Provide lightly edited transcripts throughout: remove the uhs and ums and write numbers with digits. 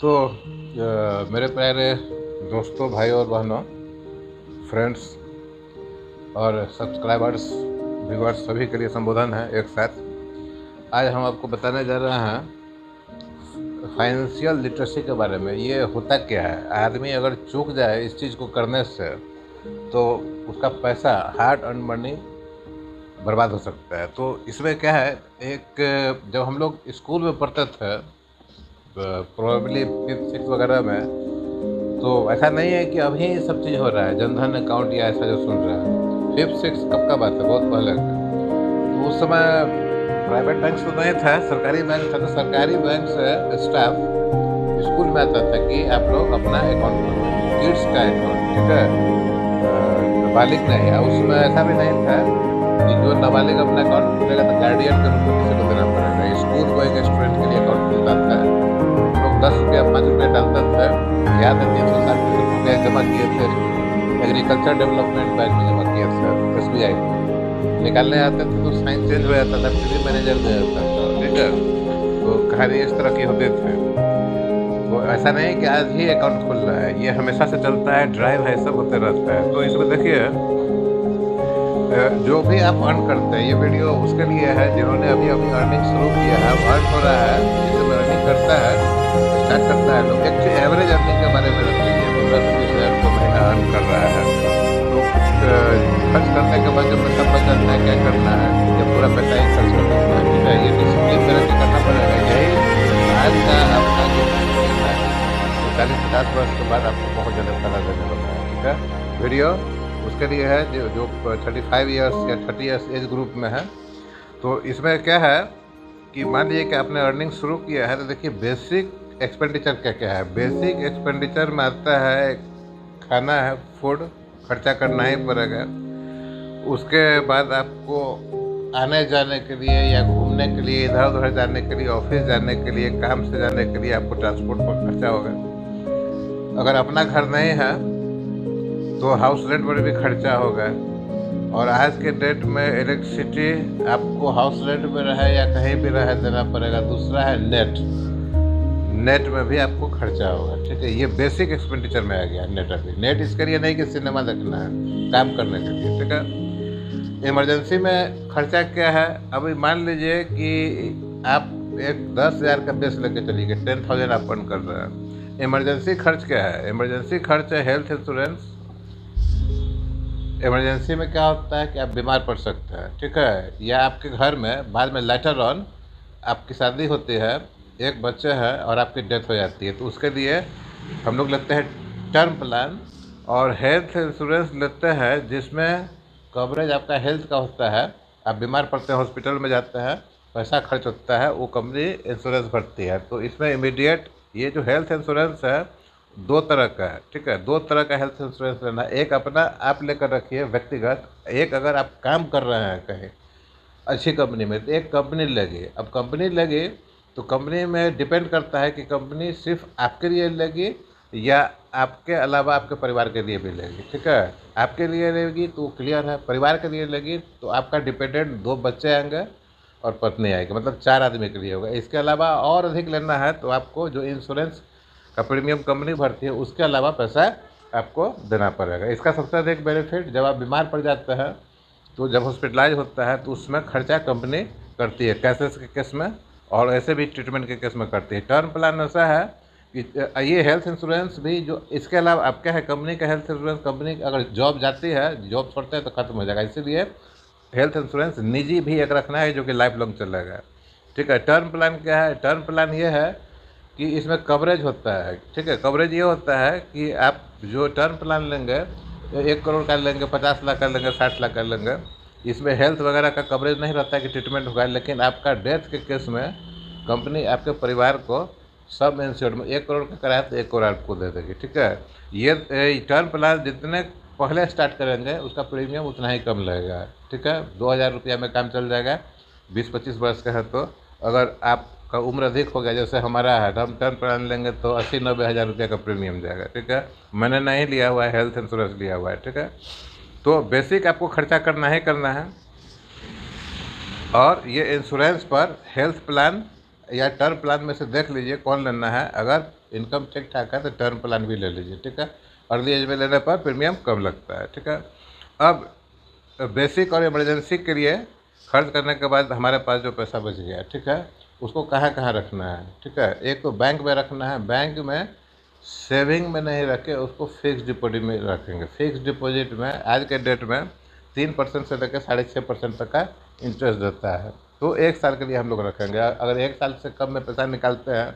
तो मेरे प्यारे दोस्तों, भाइयों और बहनों, फ्रेंड्स और सब्सक्राइबर्स, व्यूअर्स सभी के लिए संबोधन है एक साथ। आज हम आपको बताने जा रहे हैं फाइनेंशियल लिटरेसी के बारे में। ये होता क्या है, आदमी अगर चूक जाए इस चीज़ को करने से तो उसका पैसा, हार्ड अर्न मनी बर्बाद हो सकता है। तो इसमें क्या है, एक जब हम लोग स्कूल में पढ़ते थे, प्रोबेबली फिफ्थ सिक्स वगैरह में, तो ऐसा नहीं है कि अभी सब चीज़ हो रहा है, जनधन अकाउंट या ऐसा जो सुन रहा है। फिफ्थ सिक्स कब का बात है, बहुत पहले का। तो उस समय प्राइवेट बैंक तो नहीं था, सरकारी बैंक था। तो सरकारी बैंक से स्टाफ स्कूल में आता था कि आप लोग अपना अकाउंट खोलवाएं, किड्स का अकाउंट, ठीक है। नाबालिग नहीं है। उस समय ऐसा भी नहीं था कि जो नाबालिग अपना अकाउंट खोलेगा तो गार्डियन के रूप में किसी को देना पड़ेगा। स्कूल को एक स्टूडेंट के लिए अकाउंट खुलता था, लोग 10 रुपया 5 रुपया डालते थे। याद है 360 रुपया जमा किए थे, एग्रीकल्चर डेवलपमेंट बैंक में जमा किए थे, SBI में। निकालने आते थे तो साइन चेंज हो जाता था, फ्री मैनेजर दे जाता था, ठीक है। तो कहानी इस तरह की होते थे। तो ऐसा नहीं कि आज ही अकाउंट खुल रहा है, ये हमेशा से चलता है, ड्राइव है, सब होते रहता है। तो इसमें देखिए, जो भी आप अर्न करते हैं, ये वीडियो उसके लिए है जिन्होंने अभी अभी अर्निंग शुरू किया है, अर्न हो रहा है। जिसमें अर्निंग करता है, स्टार्ट करता है, लोग एक एवरेज अर्निंग के बारे में रख लीजिए, 15 से 20 हज़ार रुपये महीना अर्न कर रहा है। तो खर्च करने के बाद जब पैसा बच जाता है, क्या करना है, जब पूरा पैसा ही खर्च कर देता है, ठीक है। ये डिसिप्लिन मेरे से करना पड़ेगा। यही आज का आपका जो डिसिप्लिन है, वो 40-50 वर्ष के बाद आपको बहुत ज़्यादा फायदा देने वाला है, ठीक है। वीडियो उसके लिए है जो 35 ईयर्स या 30 ईयर्स एज ग्रुप में है। तो इसमें क्या है कि मान लीजिए कि आपने अर्निंग शुरू किया है, तो देखिए बेसिक एक्सपेंडिचर क्या क्या है। बेसिक एक्सपेंडिचर में आता है खाना है, फूड, खर्चा करना ही पड़ेगा। उसके बाद आपको आने जाने के लिए या घूमने के लिए, इधर उधर जाने के लिए, ऑफिस जाने के लिए, काम से जाने के लिए आपको ट्रांसपोर्ट पर खर्चा होगा। अगर अपना घर नहीं है तो हाउस रेंट पर भी खर्चा होगा। और आज के डेट में इलेक्ट्रिसिटी आपको हाउस रेंट में रहे या कहीं भी रहे देना पड़ेगा। दूसरा है नेट, नेट में भी आपको खर्चा होगा, ठीक है। ये बेसिक एक्सपेंडिचर में आ गया नेट। अभी नेट इसके लिए नहीं कि सिनेमा देखना है, काम करने के लिए, ठीक है। इमरजेंसी में खर्चा क्या है, अभी मान लीजिए कि आप एक 10,000 का बेस लेके चलिए, 10,000 आप अर्न कर रहे हैं। इमरजेंसी खर्च क्या है, इमरजेंसी खर्च है हेल्थ इंश्योरेंस। इमरजेंसी में क्या होता है कि आप बीमार पड़ सकते हैं, ठीक है, या आपके घर में बाद में लेटर ऑन आपकी शादी होती है, एक बच्चे है और आपकी डेथ हो जाती है, तो उसके लिए हम लोग लेते हैं टर्म प्लान और हेल्थ इंश्योरेंस लेते हैं, जिसमें कवरेज आपका हेल्थ का होता है। आप बीमार पड़ते हैं, हॉस्पिटल में जाते हैं, पैसा खर्च होता है, वो कंपनी इंश्योरेंस भरती है। तो इसमें इमीडिएट ये जो हेल्थ इंश्योरेंस है, दो तरह का है, ठीक है। दो तरह का हेल्थ इंश्योरेंस लेना है। एक अपना आप लेकर रखिए व्यक्तिगत, एक अगर आप काम कर रहे हैं कहीं अच्छी कंपनी में तो एक कंपनी लेगी। अब कंपनी लेगी तो कंपनी में डिपेंड करता है कि कंपनी सिर्फ आपके लिए लेगी या आपके अलावा आपके परिवार के लिए भी लेगी, ठीक है। आपके लिए लेगी तो क्लियर है, परिवार के लिए लेगी तो आपका डिपेंडेंट 2 बच्चे आएंगे और पत्नी आएगी, मतलब 4 आदमी के लिए होगा। इसके अलावा और अधिक लेना है तो आपको जो इंश्योरेंस का प्रीमियम कंपनी भरती है, उसके अलावा पैसा आपको देना पड़ेगा। इसका सबसे अधिक बेनिफिट, जब आप बीमार पड़ जाते हैं तो जब हॉस्पिटलाइज होता है तो उसमें खर्चा कंपनी करती है, कैशलेस के केस में और ऐसे भी ट्रीटमेंट के केस में करती है। टर्म प्लान ऐसा है कि ये हेल्थ इंश्योरेंस भी जो इसके अलावा आप क्या है, कंपनी का हेल्थ इंश्योरेंस, कंपनी अगर जॉब जाती है, जॉब छोड़ते हैं तो खत्म हो जाएगा, इसीलिए हेल्थ इंश्योरेंस निजी भी एक रखना है जो कि लाइफ लॉन्ग चलेगा, ठीक है। टर्म प्लान क्या है, टर्म प्लान ये है कि इसमें कवरेज होता है, ठीक है। कवरेज ये होता है कि आप जो टर्म प्लान लेंगे, 1 करोड़ का लेंगे, 50 लाख का लेंगे, 60 लाख का लेंगे, इसमें हेल्थ वगैरह का कवरेज नहीं रहता है कि ट्रीटमेंट होगा, लेकिन आपका डेथ के केस में कंपनी आपके परिवार को सब इंश्योर्ड में 1 करोड़ का कराया तो 1 करोड़ आपको दे देगी, ठीक है। ये टर्म प्लान जितने पहले स्टार्ट करेंगे उसका प्रीमियम उतना ही कम लगेगा, ठीक है। 2,000 रुपया में काम चल जाएगा 20-25 वर्ष का है। तो अगर आपका उम्र अधिक हो गया, जैसे हमारा है, तो हम टर्म प्लान लेंगे तो 80-90 हज़ार रुपये का प्रीमियम जाएगा, ठीक है। मैंने नहीं लिया हुआ है, हेल्थ इंश्योरेंस लिया हुआ है, ठीक है। तो बेसिक आपको खर्चा करना ही करना है। और ये इंश्योरेंस पर हेल्थ प्लान या टर्म प्लान में से देख लीजिए कौन लेना है। अगर इनकम ठीक ठाक है तो टर्म प्लान भी ले लीजिए, ठीक है। अर्ली एज में लेने पर प्रीमियम कम लगता है, ठीक है। अब बेसिक और इमरजेंसी के लिए खर्च करने के बाद हमारे पास जो पैसा बच गया, ठीक है, उसको कहाँ कहाँ रखना है, ठीक है। एक तो बैंक में रखना है, बैंक में सेविंग में नहीं रखे, उसको फिक्स डिपॉजिट में रखेंगे। फिक्स डिपॉजिट में आज के डेट में 3% से लेकर 6.5% तक का इंटरेस्ट देता है। तो 1 साल के लिए हम लोग रखेंगे। अगर 1 साल से कम में पैसा निकालते हैं,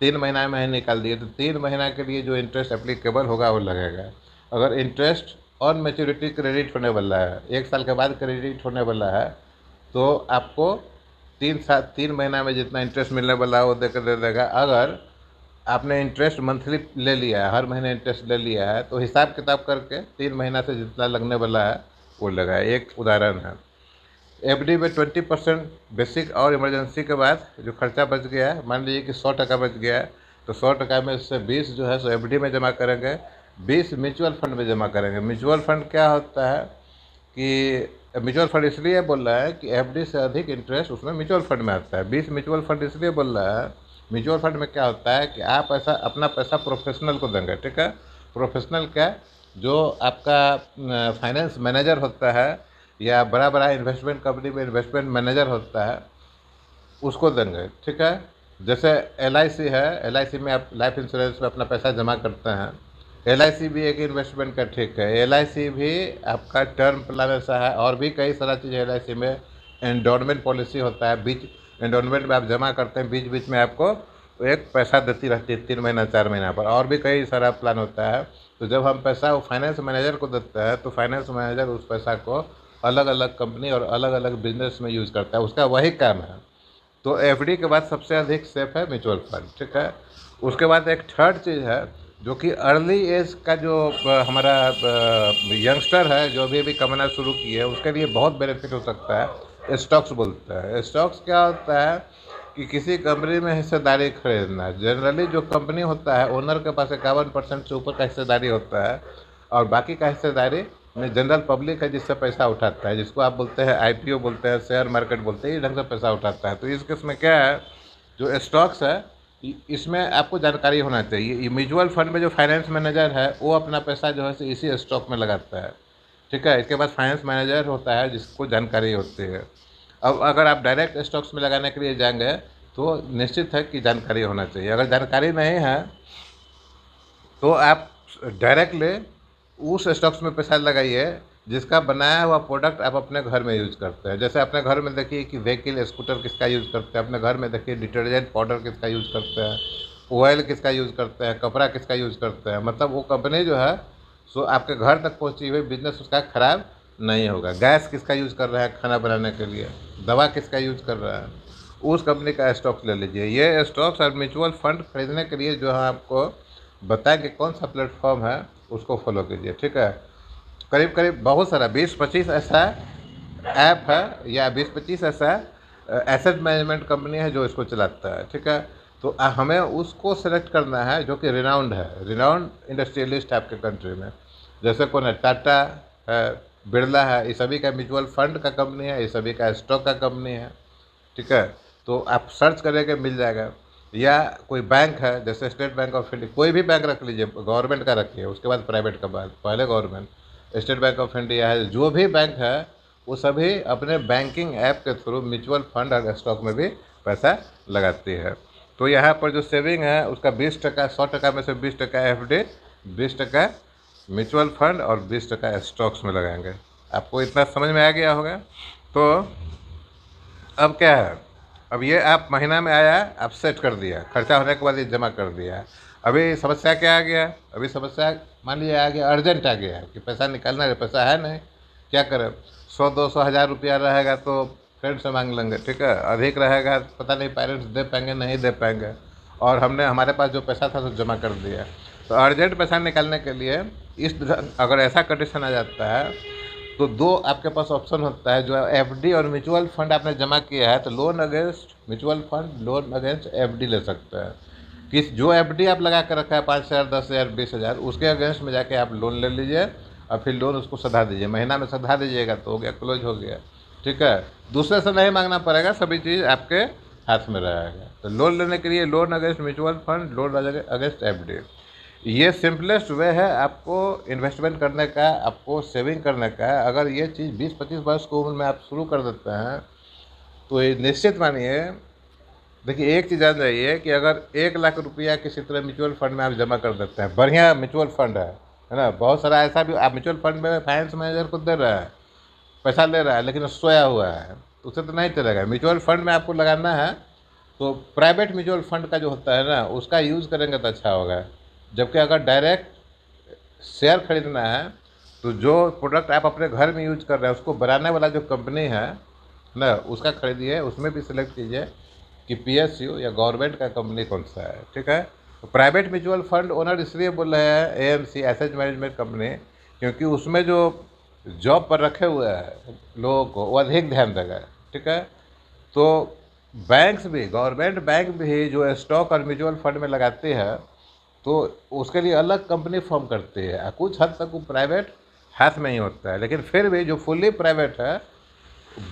3 महीना में ही निकाल दिए, तो 3 महीना के लिए जो इंटरेस्ट एप्लीकेबल होगा वो लगेगा। अगर इंटरेस्ट ऑन मैच्योरिटी क्रेडिट होने वाला है, 1 साल के बाद क्रेडिट होने वाला है, तो आपको 3 महीना में जितना इंटरेस्ट मिलने वाला है वो देकर दे देगा। अगर आपने इंटरेस्ट मंथली ले लिया है, हर महीने इंटरेस्ट ले लिया है, तो हिसाब किताब करके 3 महीना से जितना लगने वाला है वो लगा है। एक उदाहरण है। एफडी में 20% बेसिक और इमरजेंसी के बाद जो खर्चा बच गया है, मान लीजिए कि 100 टका बच गया है, तो 100 टका में से 20 जो है सो एफडी में जमा करेंगे, 20 म्यूचुअल फंड में जमा करेंगे। म्यूचुअल फंड क्या होता है कि म्यूचुअल फंड इसलिए बोल रहा है कि एफडी से अधिक इंटरेस्ट उसमें म्यूचुअल फंड में आता है। 20 म्यूचुअल फंड इसलिए बोल रहा है, म्यूचुअल फंड में क्या होता है कि आप ऐसा अपना पैसा प्रोफेशनल को देंगे, ठीक है। प्रोफेशनल क्या, जो आपका फाइनेंस मैनेजर होता है या बड़ा बड़ा इन्वेस्टमेंट कंपनी में इन्वेस्टमेंट मैनेजर होता है, उसको देंगे, ठीक है। जैसे एलआईसी है, एलआईसी में आप लाइफ इंश्योरेंस में अपना पैसा जमा करते हैं। एलआईसी भी एक इन्वेस्टमेंट का, ठीक है। एलआईसी भी आपका टर्म प्लान ऐसा है, और भी कई सारा चीज़ एलआईसी में। एंडोनमेंट पॉलिसी होता है, बीच एंडोनमेंट में आप जमा करते हैं, बीच बीच में आपको एक पैसा देती रहती है 3 महीना 4 महीना पर। और भी कई सारा प्लान होता है। तो जब हम पैसा वो फाइनेंस मैनेजर को देते हैं, तो फाइनेंस मैनेजर उस पैसा को अलग अलग कंपनी और अलग अलग बिजनेस में यूज़ करता है, उसका वही काम है। तो एफडी के बाद सबसे अधिक सेफ है म्यूचुअल फंड, ठीक है। उसके बाद एक थर्ड चीज़ है, जो कि अर्ली एज का जो हमारा यंगस्टर है, जो अभी कमाना शुरू किए है, उसके लिए बहुत बेनिफिट हो सकता है। स्टॉक्स बोलता है। स्टॉक्स क्या होता है कि किसी कंपनी में हिस्सेदारी खरीदना। जनरली जो कंपनी होता है, ओनर के पास 51% से ऊपर का हिस्सेदारी होता है, और बाकी का हिस्सेदारी में जनरल पब्लिक है, जिससे पैसा उठाता है, जिसको आप बोलते हैं आईपीओ बोलते हैं, शेयर मार्केट बोलते हैं, ये ढंग से पैसा उठाता है। तो इस केस में क्या है, जो स्टॉक्स है, इसमें आपको जानकारी होना चाहिए। ये म्यूचुअल फंड में जो फाइनेंस मैनेजर है, वो अपना पैसा जो है इसी स्टॉक में लगाता है, ठीक है। इसके बाद फाइनेंस मैनेजर होता है, जिसको जानकारी होती है। अब अगर आप डायरेक्ट स्टॉक्स में लगाने के लिए जाएंगे, तो निश्चित है कि जानकारी होना चाहिए। अगर जानकारी नहीं है, तो आप डायरेक्टली उस स्टॉक्स में पैसा लगाइए जिसका बनाया हुआ प्रोडक्ट आप अपने घर में यूज़ करते हैं। जैसे अपने घर में देखिए कि व्हीकल स्कूटर किसका यूज़ करते हैं, अपने घर में देखिए डिटर्जेंट पाउडर किसका यूज़ करते हैं, ऑयल किसका यूज़ करते हैं, कपड़ा किसका यूज़ करते हैं। मतलब वो कंपनी जो है सो आपके घर तक पहुंची हुई, बिजनेस उसका ख़राब नहीं होगा। गैस किसका यूज़ कर रहा है खाना बनाने के लिए, दवा किसका यूज़ कर रहा है, उस कंपनी का स्टॉक्स ले लीजिए। ये स्टॉक्स और म्यूचुअल फंड खरीदने के लिए जो है आपको बताएंगे कौन सा प्लेटफॉर्म है, उसको फॉलो कीजिए, ठीक है। करीब करीब बहुत सारा 20-25 ऐसा ऐप है, या 20-25 ऐसा एसेट मैनेजमेंट कंपनी है जो इसको चलाता है, ठीक है। तो हमें उसको सेलेक्ट करना है जो कि रिनाउंड है, रिनाउंड इंडस्ट्रियलिस्ट है आपके कंट्री में। जैसे कौन है, टाटा है, बिरला है, ये सभी का म्यूचुअल फंड का कंपनी है, ये सभी का स्टॉक का कंपनी है, ठीक है। तो आप सर्च करेंगे मिल जाएगा। या कोई बैंक है, जैसे स्टेट बैंक ऑफ इंडिया, कोई भी बैंक रख लीजिए, गवर्नमेंट का रखिए, उसके बाद प्राइवेट का बाद, पहले government. State bank of India है, जो भी बैंक है वो सभी अपने बैंकिंग ऐप के थ्रू म्यूचुअल फंड और स्टॉक में भी पैसा लगाती है। तो यहाँ पर जो सेविंग है उसका 20%, 100 टका में से 20% एफडी, 20% म्यूचुअल फंड और 20% स्टॉक्स में लगाएंगे। आपको इतना समझ में आ गया होगा। तो अब क्या है, अब ये आप महीना में आया, आप सेट कर दिया, खर्चा होने के बाद ये जमा कर दिया। अभी समस्या क्या आ गया, अभी समस्या मान लीजिए आ गया, अर्जेंट आ गया कि पैसा निकालना है, पैसा है नहीं, क्या करें। 100-200 हज़ार रुपया रहेगा तो फ्रेंड से मांग लेंगे, ठीक है। अधिक रहेगा पता नहीं पेरेंट्स दे पाएंगे नहीं दे पाएंगे, और हमने हमारे पास जो पैसा था तो जमा कर दिया। तो अर्जेंट पैसा निकालने के लिए अगर ऐसा कंडीशन आ जाता है, तो दो आपके पास ऑप्शन होता है। जो एफडी और म्यूचुअल फंड आपने जमा किया है, तो loan against mutual fund, loan against FD ले सकते हैं। किस जो एफडी आप लगा कर रखा है 5,000, 10,000, 20,000, उसके अगेंस्ट में जाके आप लोन ले लीजिए, और फिर लोन उसको सधा दीजिए। महीना में सधा दीजिएगा तो हो गया, क्लोज हो गया, ठीक है। दूसरे से नहीं मांगना पड़ेगा, सभी चीज़ आपके हाथ में रहेगा। तो लोन लेने के लिए loan against mutual fund, loan against FD, ये सिंपलेस्ट वे है आपको इन्वेस्टमेंट करने का, आपको सेविंग करने का। अगर ये चीज़ 20-25 वर्ष की उम्र में आप शुरू कर देते हैं तो ये निश्चित मानिए, देखिए एक चीज़ जान जाइए कि अगर 1 लाख रुपया किसी तरह म्यूचुअल फंड में आप जमा कर देते हैं, बढ़िया म्यूचुअल फंड है ना, बहुत सारा ऐसा भी आप म्यूचुअल फंड में फाइनेंस मैनेजर खुद दे रहा है, पैसा ले रहा है, लेकिन सोया हुआ है, तो उसे तो नहीं चलेगा। म्यूचुअल फंड में आपको लगाना है तो प्राइवेट म्यूचुअल फंड का जो होता है ना, उसका यूज़ करेंगे तो अच्छा होगा। जबकि अगर डायरेक्ट शेयर खरीदना है तो जो प्रोडक्ट आप अपने घर में यूज कर रहे हैं उसको बनाने वाला जो कंपनी है ना, उसका खरीदिए। उसमें भी सिलेक्ट कीजिए कि पीएसयू या गवर्नमेंट का कंपनी कौन सा है, ठीक है। तो प्राइवेट म्यूचुअल फंड ओनर इसलिए बोल रहे हैं एएमसी, एसेट मैनेजमेंट कंपनी, क्योंकि उसमें जो जॉब पर रखे हुए हैं लोगों को वो अधिक ध्यान देगा, ठीक है। तो बैंक्स भी, गवर्नमेंट बैंक भी जो स्टॉक और म्यूचुअल फंड में लगाते हैं तो उसके लिए अलग कंपनी फॉर्म करती है। कुछ हद तक वो प्राइवेट हाथ में ही होता है, लेकिन फिर भी जो फुल्ली प्राइवेट है,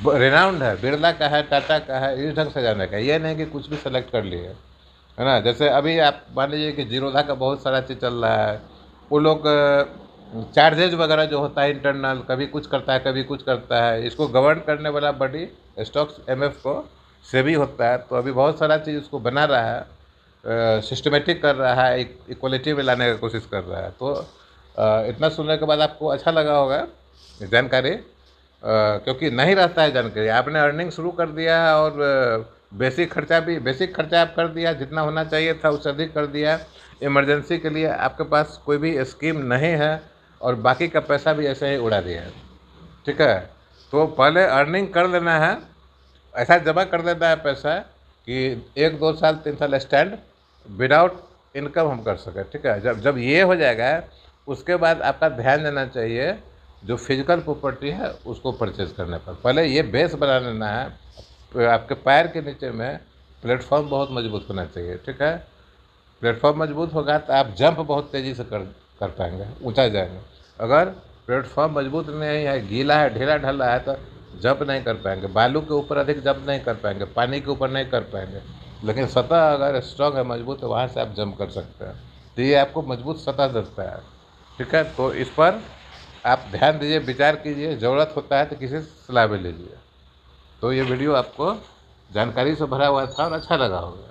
रिनाउंड है, बिरला का है, टाटा का है, इस ढंग से जाने का, ये नहीं कि कुछ भी सेलेक्ट कर लिए, है ना। जैसे अभी आप मान लीजिए कि जीरोधा का बहुत सारा चीज़ चल रहा है, वो लोग चार्जेज वगैरह जो होता है इंटरनल, कभी कुछ करता है कभी कुछ करता है, इसको गवर्न करने वाला बॉडी स्टॉक्स एमएफ को सेबी होता है। तो अभी बहुत सारा चीज़ उसको बना रहा है, सिस्टमेटिक कर रहा है, इक्वलिटी में लाने की कोशिश कर रहा है। तो इतना सुनने के बाद आपको अच्छा लगा होगा जानकारी, क्योंकि नहीं रहता है जानकारी। आपने अर्निंग शुरू कर दिया और बेसिक खर्चा आप कर दिया, जितना होना चाहिए था उससे अधिक कर दिया। इमरजेंसी के लिए आपके पास कोई भी स्कीम नहीं है और बाकी का पैसा भी ऐसे ही उड़ा दिया है, ठीक है। तो पहले अर्निंग कर लेना है, ऐसा जमा कर देना है पैसा कि 1-2 साल 3 साल स्टैंड विदाउट इनकम हम कर सकें, ठीक है। जब जब ये हो जाएगा उसके बाद आपका ध्यान देना चाहिए जो फिजिकल प्रॉपर्टी है उसको परचेज करने पर। पहले ये बेस बना लेना है, आपके पैर के नीचे में प्लेटफॉर्म बहुत मजबूत होना चाहिए, ठीक है। प्लेटफॉर्म मजबूत होगा तो आप जंप बहुत तेज़ी से कर पाएंगे, ऊंचा जाएंगे। अगर प्लेटफॉर्म मजबूत नहीं है, गीला है, ढीला ढाला है, तो जंप नहीं कर पाएंगे, बालू के ऊपर अधिक जंप नहीं कर पाएंगे, पानी के ऊपर नहीं कर पाएंगे। लेकिन सतह अगर स्ट्रॉन्ग है, मजबूत है, वहाँ से आप जंप कर सकते हैं। तो ये आपको मजबूत सतह देता है, ठीक है। तो इस पर आप ध्यान दीजिए, विचार कीजिए, ज़रूरत होता है तो किसी से सलाह भी लीजिए। तो ये वीडियो आपको जानकारी से भरा हुआ था और अच्छा लगा होगा।